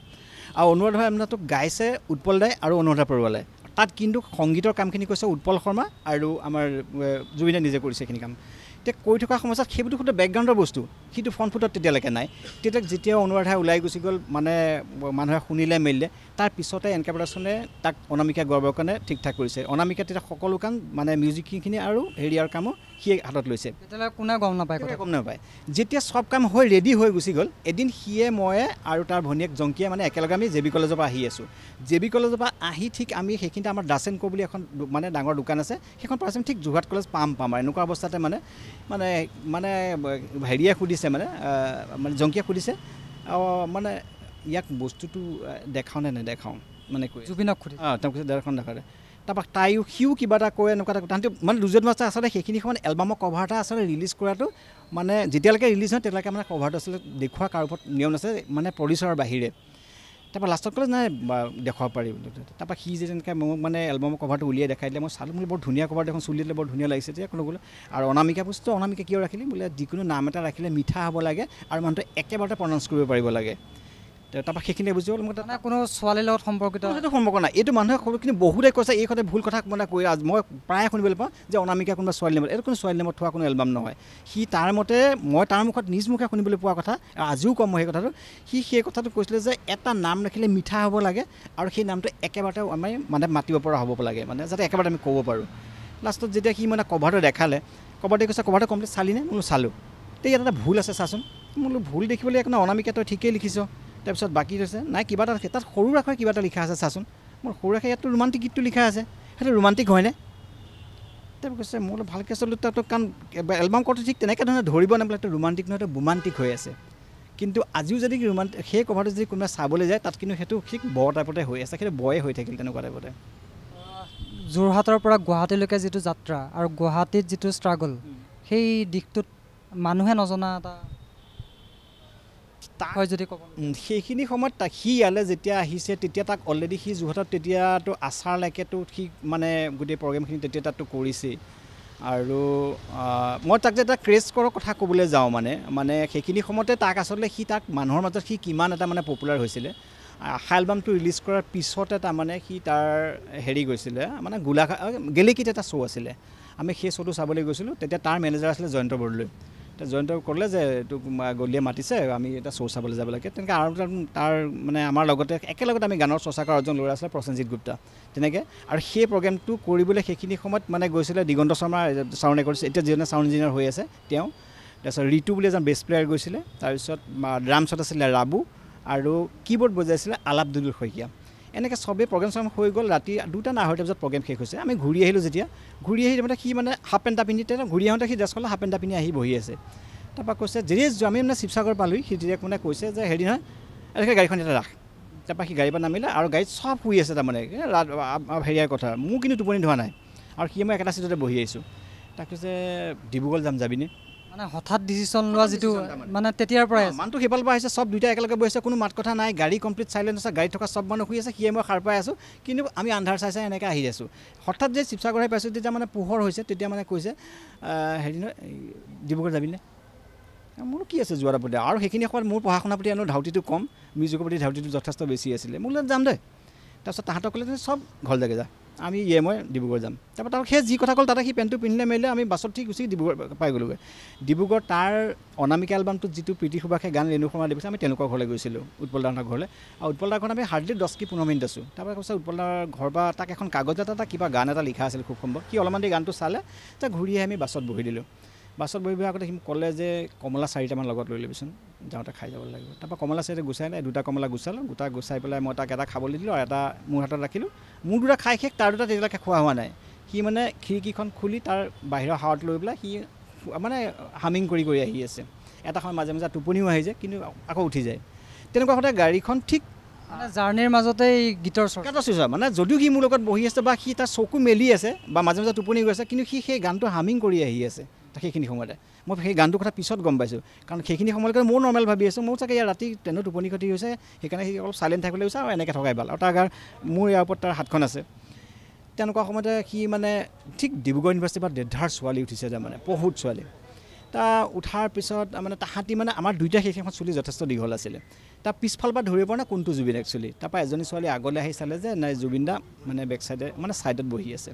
আৰু অনুৰাধাৰ এলবামটো গাইছে উৎপল দাই আৰু অনুৰাধা পৰুৱালে তাত কিন্তু সংগীতৰ কামখিনি কৈছে উৎপল শৰ্মা আৰু আমাৰ জুবিনে নিজে কৰিছে সেইখিনি কাম এতিয়া কৰি থকা সময়ত সেইবোৰ খুব বেকগ্ৰাউণ্ডৰ বস্তু সিটো ফ্ৰণ্ট ফুটত তেতিয়ালৈকে নাই তেতিয়া যেতিয়া অনুৰাধাই ওলাই গুচি গ'ল মানে মানুহে শুনিলে মেলিলে তাৰ পিছতে এন কে প্ৰডাকশ্যনে তাক অনামিকা গোৱাবৰ কাৰণে ঠিক ঠাক কৰিছে অনামিকা তেতিয়া সকলো কাম মানে মিউজিকখিনি আৰু হেৰিয়াৰ কামো সি হাতত লৈছে তেতিয়াহ'লে কোনে গম নাপায় গম নাপায় যেতিয়া চব কাম হৈ ৰেডি হৈ গুচি গ'ল এদিন সিয়ে মই আৰু তাৰ ভনীয়েক জংকীয়ে মানে একেলগে আমি জে বি কলেজৰ পৰা আহি আছোঁ জে বি কলেজৰ পৰা আহি ঠিক আমি সেইখিনিতে আমাৰ দাস এণ্ড কো বুলি এখন মানে ডাঙৰ দোকান আছে সেইখন পাৰ্চেণ্ট ঠিক যোৰহাট কলেজ পাম আৰু এনেকুৱা অৱস্থাতে মানে হেৰিয়ে সুধিছে মানে জংকীয়ে সুধিছে মানে ইয়াক বস্তুটো দেখাওঁ নে নেদেখাওঁ মানে কৈ জুবিনক সুধি তেওঁ কৈছে ডেৰখন দেখালে তাৰপৰা সিও কিবা এটা কয় এনেকুৱা এটা তাহাঁতি মানে দুজন মাষ্টাৰ আচলতে সেইখিনি সময়ত এলবামৰ কভাৰ এটা আচলতে ৰিলিজ কৰাটো মানে যেতিয়ালৈকে ৰিলিজ হয় তেতিয়ালৈকে মানে কভাৰটো আচলতে দেখুওৱা কাৰো ওপৰত নিয়ম আছে মানে প্ৰডিউচাৰৰ বাহিৰে তাৰপৰা লাষ্টত ক'লে নাই দেখুৱাব পাৰি তাৰপৰা সি যে তেনেকৈ মোক মানে এলবামৰ কভাৰটো উলিয়াই দেখাই দিলে মই চালোঁ বোলে বৰ ধুনীয়া কভাৰ দেখোন চুলি দিলে বৰ ধুনীয়া লাগিছে তেতিয়া কোনো বোলে আৰু অনামিকা বস্তু অনামিকা কিয় ৰাখিলে বোলে যিকোনো নাম এটা ৰাখিলে মিঠা হ'ব লাগে আৰু মানুহটো একেবাৰতে প্ৰনাউন্স কৰিব পাৰিব লাগে তাৰপৰা সেইখিনি বুজি গ'ল মই মানে কোনো ছোৱালীৰ লগত সম্পৰ্কিত সেইটো সম্পৰ্ক নাই এইটো মানুহে সৰুখিনি বহুতে কৈছে এই কথা ভুল কথা মানে কৈ মই প্ৰায়ে শুনিবলৈ পাওঁ যে অনামিকা কোনোবা ছোৱালী নামত এইটো কোনো ছোৱালী নামত থোৱা কোনো এলবাম নহয় সি তাৰ মতে মই তাৰ মুখত নিজ মুখে শুনিবলৈ পোৱা কথা আৰু আজিও কম মই সেই কথাটো সি সেই কথাটো কৈছিলে যে এটা নাম ৰাখিলে মিঠা হ'ব লাগে আৰু সেই নামটো একেবাৰতে আমি মানে মাতিব পৰা হ'ব লাগে মানে যাতে একেবাৰে আমি ক'ব পাৰোঁ লাষ্টত যেতিয়া সি মানে কভাৰটো দেখালে কভাৰটো কৈছে কভাৰটো কমপ্লিট চালি নে বোলো চালোঁ তে ইয়াত এটা ভুল আছে চাচোন বোলো ভুল দেখিবলৈ একো অনামিকা তই ঠিকেই লিখিছ তাৰপিছত বাকী হৈছে নাই কিবা এটা তাত সৰু আখৰে কিবা এটা লিখা আছে চাচোন মোৰ সৰু আখৰে ইয়াততো ৰোমান্টিক গীতটো লিখা আছে সেইটো ৰোমান্টিক হয়নে তাৰপৰা কৈছে মই ভালকৈ চালোঁ তাতো কাৰণ এলবাম কৰোঁতে ঠিক তেনেকৈ ধৰণে ধৰিব নাপালে এইটো ৰোমান্টিক নহয় এইটো বোমান্টিক হৈ আছে কিন্তু আজিও যদি সেই কভাৰটো যদি কোনোবাই চাবলৈ যায় তাত কিন্তু সেইটো ঠিক ব টাইপতে হৈ আছে, সেইটো বয়ে হৈ থাকিল তেনেকুৱা টাইপতে। যোৰহাটৰ পৰা গুৱাহাটীলৈকে যিটো যাত্ৰা আৰু গুৱাহাটীত যিটো ষ্ট্ৰাগল, সেই দিশটোত মানুহে নজনা এটা হয় যদি ক'ব। সেইখিনি সময়ত সি ইয়ালৈ যেতিয়া আহিছে তেতিয়া তাক অলৰেডি সি যোৰহাটত তেতিয়াতো আচাৰলৈকেতো সি মানে গোটেই প্ৰগ্ৰেমখিনি তেতিয়া তাততো কৰিছেই। আৰু মই তাক যে এটা ক্ৰেজ কৰাৰ কথা ক'বলৈ যাওঁ মানে সেইখিনি সময়তে তাক আচলতে সি তাক মানুহৰ মাজত সি কিমান এটা মানে পপুলাৰ হৈছিলে। আশা এলবামটো ৰিলিজ কৰাৰ পিছতে তাৰমানে সি তাৰ হেৰি গৈছিলে মানে গেলেকীত এটা শ্ব' আছিলে, আমি সেই শ্ব'টো চাবলৈ গৈছিলোঁ। তেতিয়া তাৰ মেনেজাৰ আছিলে জয়ন্ত বৰদলৈ। জয়ন্ত ক'লে যে তোক গলিয়ে মাতিছে, আমি এটা শ্ব' চাবলৈ যাব লাগে। তেনেকৈ আৰু তাৰ মানে আমাৰ লগতে একেলগতে আমি গানৰ চৰ্চা কৰা এজন ল'ৰা আছিলে প্ৰসেনজিৎ গুপ্তা তেনেকৈ। আৰু সেই প্ৰগ্ৰেমটো কৰিবলৈ সেইখিনি সময়ত মানে গৈছিলে দিগন্ত শৰ্মা ছাউণ্ড কৰিছে, এতিয়া যিজনে ছাউণ্ড ইঞ্জিনিয়াৰ হৈ আছে তেওঁ। তাৰপিছত ঋতু বুলি এজন বেষ্ট প্লেয়াৰ গৈছিলে। তাৰপিছত ড্ৰামছত আছিলে ৰাবু আৰু কীবৰ্ড বজাইছিলে আলাপ দুলুল শইকীয়া। এনেকৈ চবেই প্ৰগ্ৰেম চগ্ৰেম হৈ গ'ল। ৰাতি 2টা নে 2:30 বজাত প্ৰগ্ৰেম শেষ হৈছে। আমি ঘূৰি আহিলোঁ যেতিয়া, ঘূৰি আহি মানে সি মানে হাফ পেণ্ট এটা পিন্ধি ঘূৰি আহোঁতে সি ড্ৰেছ কৰিলে হাফ পেণ্ট এটা পিন্ধি আহি বহি আছে। তাৰপৰা কৈছে আমি মানে শিৱসাগৰ পালোঁহি, সি তেতিয়া মানে কৈছে যে হেৰি নহয় এনেকৈ গাড়ীখন এটা ৰাখ। তাৰপৰা সি গাড়ীৰ পৰা নামিলে আৰু গাড়ীত চব শুই আছে তাৰমানে হেৰিয়াৰ কথা। মোৰ কিন্তু টোপনি ধোৱা নাই আৰু সি মই একেটা চিটতে বহি আহিছোঁ। তাক কৈছে ডিব্ৰুগড় যাবিনে? মানে হঠাৎ ডিচিশ্যন লোৱা যিটো মানে তেতিয়াৰ পৰাই মানুহটো সেইফালৰ পৰা আহিছে, চব দুইটা একেলগে বহি আছে, কোনো মাত কথা নাই, গাড়ী কমপ্লিট চাইলেণ্ট আছে, গাড়ীত থকা চব মানুহ শুই আছে, সিয়ে মই সাৰ পাই আছোঁ। কিন্তু আমি আন্ধাৰ চাই এনেকৈ আহি আছোঁ। হঠাৎ যে শিৱসাগৰহে পাইছোঁ তেতিয়া মানে পোহৰ হৈছে, তেতিয়া মানে কৈছে হেৰি নহয় ডিব্ৰুগড় যাবিনে? মোৰো কি আছে যোৱাৰ প্ৰতি। আৰু সেইখিনি সময়ত মোৰ পঢ়া শুনাৰ প্ৰতি ধাউতিটো কম, মিউজিকৰ প্ৰতি ধাউতিটো যথেষ্ট বেছি আছিলে। মোৰ যাম দে। তাৰপিছত তাহাঁতক ক'লে যে চব ঘৰ লাগে যা, আমি মই ডিব্ৰুগড় যাম। তাৰপৰা তাৰ সেই যি কথা ক'ল তাতে সি পেণ্টটো পিন্ধিলে মেলিলে আমি বাছত ঠিক গুচি ডিব্ৰুগড় পাই গ'লোগৈ। ডিব্ৰুগড় তাৰ অনামিকা এলবামটোত যিটো প্ৰীতি সুবাসে গান ৰেণু শৰ্মা দেখিছে, আমি তেওঁলোকৰ ঘৰলৈ গৈছিলোঁ, উৎপল দাহঁতৰ ঘৰলৈ। আৰু উৎপল দাৰ ঘৰত আমি হাৰ্ডলি 10 কি 15 মিনিট আছোঁ। তাৰপৰা কৈছে উৎপল দাৰ ঘৰ পৰা তাক এখন কাগজ এটা কিবা গান এটা লিখা আছিল খুব সম্ভৱ। সি অলপমান দেৰি গানটো চালে, তাক ঘূৰি আহি আমি বাছত বহি দিলোঁ। বাছত বহি আগতে সি ক'লে যে কমলা 4টামান লগত লৈ ল'বিচোন, যাওঁতে খাই যাব লাগিব। তাৰপৰা কমলা 4টা গুচাইলে, 2টা কমলা গুচালোঁ, গুচাই পেলাই মই তাক এটা খাবলৈ দিলোঁ আৰু এটা মোৰ হাতত ৰাখিলোঁ। মোৰ 2টা খাই শেষ, তাৰ 2টা তেতিয়ালৈকে খোৱা হোৱা নাই। সি মানে খিৰিকীখন খুলি তাৰ বাহিৰৰ হাৱাত লৈ পেলাই সি মানে হামিং কৰি আহি আছে। এটা সময় মাজে মাজে টোপনিও আহি যায়, কিন্তু আকৌ উঠি যায়। তেনেকুৱা সদায় গাড়ীখন ঠিক মানে জাৰ্ণিৰ মাজতে এই গীতৰ চৰ্চা মানে যদিও সি মোৰ লগত বহি আছে বা সি তাৰ চকু মেলি আছে বা মাজে মাজে টোপনি গৈ আছে, কিন্তু সি সেই গানটো হামিং কৰি আহি আছে সেইখিনি সময়তে। মই সেই গানটোৰ কথা পিছত গম পাইছোঁ, কাৰণ সেইখিনি সময়লৈকে মোৰ নৰ্মেল ভাবি আছোঁ। মোৰ চাগে ইয়াৰ ৰাতি ট্ৰেইনত টোপনি ক্ষতি হৈছে, সেইকাৰণে সি অলপ চাইলেণ্ট থাকিবলৈ গৈছে আৰু এনেকৈ থকাই ভাল। আৰু তাৰ মোৰ ইয়াৰ ওপৰত তাৰ হাতখন আছে। তেনেকুৱা সময়তে সি মানে ঠিক ডিব্ৰুগড় ইউনিভাৰ্চিটিৰ পৰা দেধাৰ ছোৱালী উঠিছে, তাৰমানে বহুত ছোৱালী। উঠাৰ পিছত মানে তাহাঁতি মানে আমাৰ 2টা সেইখন চুলি যথেষ্ট দীঘল আছিলে। তাৰ পিছফালৰ পৰা ধৰিব পৰা নাই কোনটো জুবিন একচুৱেলি। তাৰপৰা এজনী ছোৱালী আগলৈ আহি চালে যে নাই জুবিন দা মানে বেক চাইডে মানে ছাইডত বহি আছে।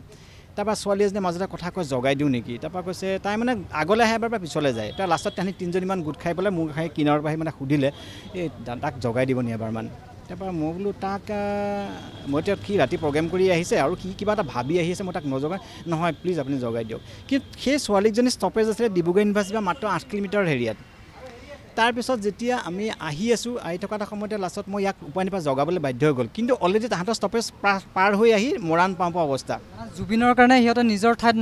তাৰপৰা ছোৱালী এজনীয়ে মাজতে কথা কয় জগাই দিওঁ নেকি। তাৰপৰা কৈছে তাই মানে আগলৈ আহে এবাৰ পৰা পিছলৈ যায়। তাৰ লাষ্টত তাহাঁতি 3জনীমান গোট খাই পেলাই মোৰ খাই কিনাৰৰ পৰা আহি মানে সুধিলে এই তাক জগাই দিব নি এবাৰমান। তাৰপৰা মই বোলো তাক মই এতিয়া সি ৰাতি প্ৰগ্ৰেম কৰি আহিছে আৰু সি কিবা এটা ভাবি আহিছে, মই তাক নজগাই নহয় প্লিজ আপুনি জগাই দিয়ক। কিন্তু সেই ছোৱালীজনী ষ্টপেজ আছিলে ডিব্ৰুগড় ইউনিভাৰ্চিটিৰ পৰা মাত্ৰ 8 কিলোমিটাৰ হেৰিয়াত। তাৰপিছত যেতিয়া আমি আহি আছোঁ, আহি থকা এটা সময়তে লাষ্টত মই ইয়াক উপায় নাপাই জগাবলৈ বাধ্য হৈ গ'ল। কিন্তু অলৰেডি তাহাঁতৰ ষ্টপেজ পাৰ হৈ আহি মৰাণ পাওঁ অৱস্থা। জুবিনৰ কাৰণে সিহঁতে নিজৰ ঠাইত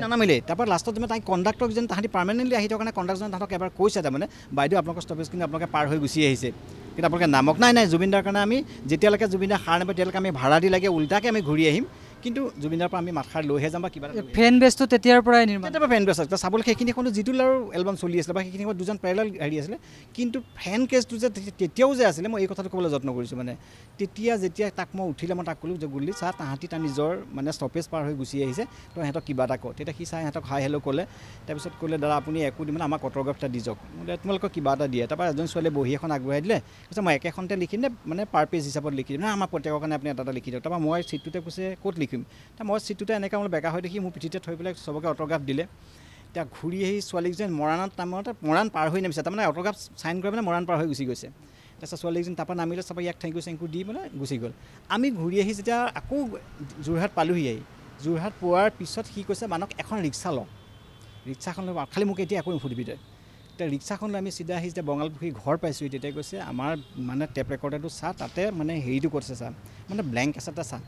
নানামিলে। তাৰপৰা লাষ্টত মানে তাই কণ্ডাক্টৰ যেন তাহাঁতি পাৰ্মানেণ্টলি আহি থকা কাৰণে কণ্ডাক্টৰজনে তাহাঁতক এবাৰ কৈছে তাৰমানে বাইদেউ আপোনালোকৰ ষ্টপেজ কিন্তু আপোনালোকে পাৰ হৈ গুচি আহিছে, কিন্তু আপোনালোকে নামক নাই জুবিনদাৰ কাৰণে আমি যেতিয়ালৈকে জুবিনদাৰ সাৰ নাপায় তেতিয়ালৈকে আমি ভাড়া দি লাগে উল্টাকৈ আমি ঘূৰি আহিম, কিন্তু জুবিনদাৰ পৰা আমি মাতষাৰ লৈহে যাম বা কিবা ফেন বেছটো তেতিয়াৰ পৰাই নিৰ্মাণ। তেতিয়াৰ ফেন বেছ আছে চাবলৈ সেইখিনি সময়ত যিটো আৰু এলবাম চলি আছিলে বা সেইখিনি সময়ত 2জন পেৰেলাল হেৰি আছিলে। কিন্তু ফেন কেছটো যে তেতিয়াও যে আছিলে, মই এই কথাটো ক'বলৈ যত্ন কৰিছোঁ। মানে যেতিয়া তাক মই উঠিলে মই তাক ক'লোঁ যে গুল্লি চা তাহাঁতি তাৰ নিজৰ মানে ষ্টপেজ পাৰ হৈ গুচি আহিছে, তো সিহঁতক কিবা এটা কওঁ। তেতিয়া সি চাই সিহঁতক হাই হেল্ল' ক'লে। তাৰপিছত ক'লে দাদা আপুনি একো দি মানে আমাক অট'গ্ৰাফ এটা দি যাওক, বোলে তোমালোকক কিবা এটা দিয়ে। তাৰপৰা এজন ছোৱালীয়ে বহী এখন আগবঢ়াই দিলে, কৈছে মই একেখনতে লিখিম নে মানে পাৰ পেজ হিচাপত লিখি দিম, না আমাৰ প্ৰত্যেকৰ কাৰণে আপুনি এটা লিখি দিয়ক। তাৰপৰা মই চিটটোতে কৈছে ক'ত লিখিম, মই চিটটোতে এনেকৈ মই বেকা হৈ দেখি মোৰ পিঠিতে থৈ পেলাই চবকে অট'গ্ৰাফ দিলে। এতিয়া ঘূৰি আহি ছোৱালীকেইজন মৰাণ পাৰ হৈ নামিছে, তাৰমানে অট'গ্ৰাফ চাইন কৰি মানে মৰাণ পাৰ হৈ গুচি গৈছে। তাৰপিছত ছোৱালীকেইজন তাৰপৰা নামিলে, তাৰপৰা ইয়াক থেংক ইউ দি মানে গুচি গ'ল। আমি ঘূৰি আহি যেতিয়া আকৌ যোৰহাট পালোঁহি, যোৰহাট পোৱাৰ পিছত সি কৈছে মানুহক এখন ৰিক্সা লওঁ, ৰিক্সাখন লৈ খালি মোক এতিয়া একো নুসুধিবি তই। এতিয়া ৰিক্সাখন লৈ আমি চিধা আহি যেতিয়া বঙালপুখুৰী ঘৰ পাইছোঁ, তেতিয়া কৈছে আমাৰ মানে টেপ ৰেকৰ্ডাৰটো চা, তাতে মানে হেৰিটো কৰিছে চা, মানে ব্লেংক এটা চা।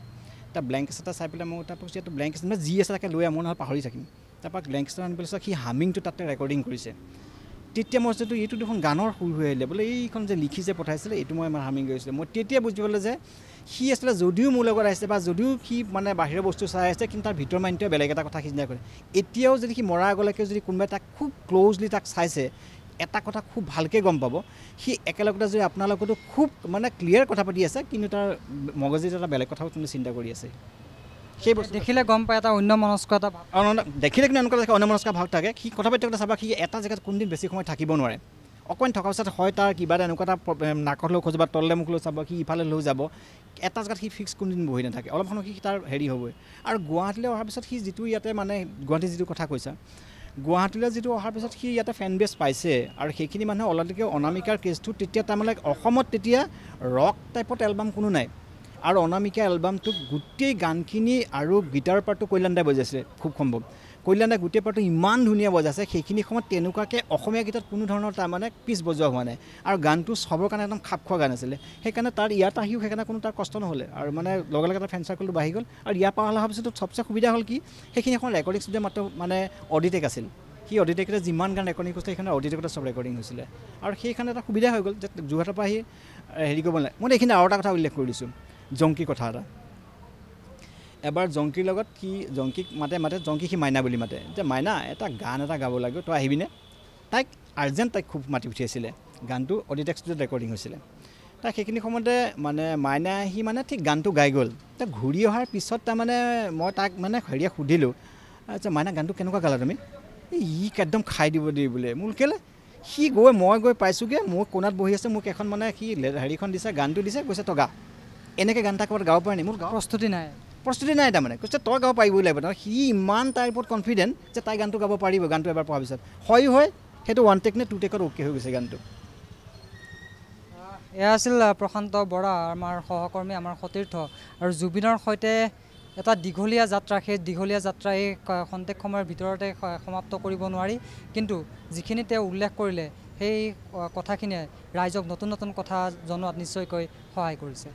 এটা ব্লেংক এটা চাই পেলাই মই তাৰপৰা কৈছোঁ এইটো ব্লেংক মানে যি আছে তাকে লৈ মই নহ'লে পাহৰি থাকিম। তাৰপৰা ব্লেংক এটা আনি পেলাই সি হামিংটো তাতে ৰেকৰ্ডিং কৰিছে। তেতিয়া মই যেটো এইটো দেখোন গানৰ সুৰ হৈ আহিলে বোলে এইখন যে লিখি যে পঠাইছিলে এইটো মই হামিং গৈছিলোঁ মই তেতিয়া বুজি পালোঁ যে সি আছিলে যদিও মোৰ লগত আহিছে বা যদিও সি মানে বাহিৰৰ বস্তু চাই আছে কিন্তু তাৰ ভিতৰ মাইণ্ডটোৱে বেলেগ এটা কথা চিন্তা কৰে এতিয়াও যদি সি মৰাৰ আগলৈকে যদি কোনোবাই তাক খুব ক্ল'জলি তাক চাইছে এটা কথা খুব ভালকৈ গম পাব সি একেলগতে যদি আপোনাৰ লগতো খুব মানে ক্লিয়াৰ কথা পাতি আছে কিন্তু তাৰ মগজুত এটা বেলেগ কথাও কিন্তু চিন্তা কৰি আছে সেই বস্তু দেখিলে গম পায় এটা অন্য মনস্ক এটা দেখিলে কিন্তু এনেকুৱা অন্য মনস্ক ভাগ থাকে সি কথা পাতি থাকোঁতে চাবা সি এটা জেগাত কোনদিন বেছি সময় থাকিব নোৱাৰে অকণমান থকাৰ পিছত হয় তাৰ কিবা এটা এনেকুৱা এটা নাকত লৈ খোজ বা তললৈ মুখ লৈ চাব সি ইফালে লৈ যাব এটা জেগাত সি ফিক্স কোনদিন বহি নাথাকে অলপ সময় সি তাৰ হেৰি হ'বই আৰু গুৱাহাটীলৈ অহাৰ পিছত সি যিটো ইয়াতে মানে গুৱাহাটী যিটো কথা কৈছা গুৱাহাটীলৈ যিটো অহাৰ পিছত সি ইয়াতে ফেন বেছ পাইছে আৰু সেইখিনি মানুহে অলৰেডি অনামিকাৰ কেছটো তেতিয়া তাৰমানে অসমত তেতিয়া ৰক টাইপত এলবাম কোনো নাই আৰু অনামিকা এলবামটোত গোটেই গানখিনি আৰু গীটাৰ পাৰ্টটো কল্যাণ দাই বজাইছিলে খুব সম্ভৱ কল্যাণ দাই গোটেই পাৰ্টটো ইমান ধুনীয়া বজাইছে সেইখিনি সময়ত তেনেকুৱাকৈ অসমীয়া গীতত কোনো ধৰণৰ তাৰমানে পিছ বজোৱা হোৱা নাই আৰু গানটো চবৰ কাৰণে একদম খাপ খোৱা গান আছিলে সেইকাৰণে তাৰ ইয়াত আহিও সেইকাৰণে কোনো তাৰ কষ্ট নহ'লে আৰু মানে লগে লগে তাৰ ফেন চাৰ্কলটো বাঢ়ি গ'ল আৰু ইয়াৰ পৰা অহাৰ পিছত চবচে সুবিধা হ'ল কি সেইখিনি এখন ৰেকৰ্ডিং ষ্টুডিঅ' মাত্ৰ মানে অডিটেক আছিল সি অডিটেকতে যিমান গান ৰেকৰ্ডিং কৰিছে সেইকাৰণে অডিটেকতে চব ৰেকৰ্ডিং হৈছিলে আৰু সেইকাৰণে এটা সুবিধা হৈ গ'ল যে যোৰহাটৰ পৰা আহি হেৰি কৰিব নালাগে মই এইখিনি আৰু এটা কথা উল্লেখ কৰি দিছোঁ জংকী কথা এটা এবাৰ জংকীৰ লগত সি জংকীক মাতে জংকী সি মাইনা বুলি মাতে যে মাইনা এটা গান এটা গাব লাগিব তই আহিবিনে তাইক আৰ্জেণ্ট তাইক খুব মাতি পঠিয়াইছিলে গানটো অডিটেক ষ্টুডিঅ'ত ৰেকৰ্ডিং হৈছিলে তাই সেইখিনি সময়তে মানে মাইনা আহি মানে ঠিক গানটো গাই গ'ল তাক ঘূৰি অহাৰ পিছত তাৰমানে মই তাক মানে হেৰিয়ে সুধিলোঁ আচ্ছা মাইনা গানটো কেনেকুৱা গালা তুমি ই একদম খাই দিব দেই বোলে মোৰ কেলৈ সি মই গৈ পাইছোঁগৈ মোৰ কোণাত বহি আছে মোক এখন মানে সি হেৰিখন দিছে গানটো দিছে কৈছে তই গা এনেকৈ গান এটা ক'ৰবাত গাব পাৰে নি মোৰ গাঁও প্ৰস্তুতি নাই তাৰমানে কৈছে তই গাব পাৰিবই লাগিব তাৰ সি ইমান তাইৰ ওপৰত কনফিডেণ্ট যে তাই গানটো গাব পাৰিব গানটো এবাৰ পঢ়াৰ পিছত হয় সেইটো 1 টেক নে 2 টেকত অ'কে হৈ গৈছে গানটো এয়া আছিল প্ৰশান্ত বৰা আমাৰ সহকৰ্মী আমাৰ সতীৰ্থ আৰু জুবিনৰ সৈতে এটা দীঘলীয়া যাত্ৰা সেই দীঘলীয়া যাত্ৰা এই খন্তেক সময়ৰ ভিতৰতে সমাপ্ত কৰিব নোৱাৰি কিন্তু যিখিনি তেওঁ উল্লেখ কৰিলে সেই কথাখিনিয়ে ৰাইজক নতুন নতুন কথা জনোৱাত নিশ্চয়কৈ সহায় কৰিছে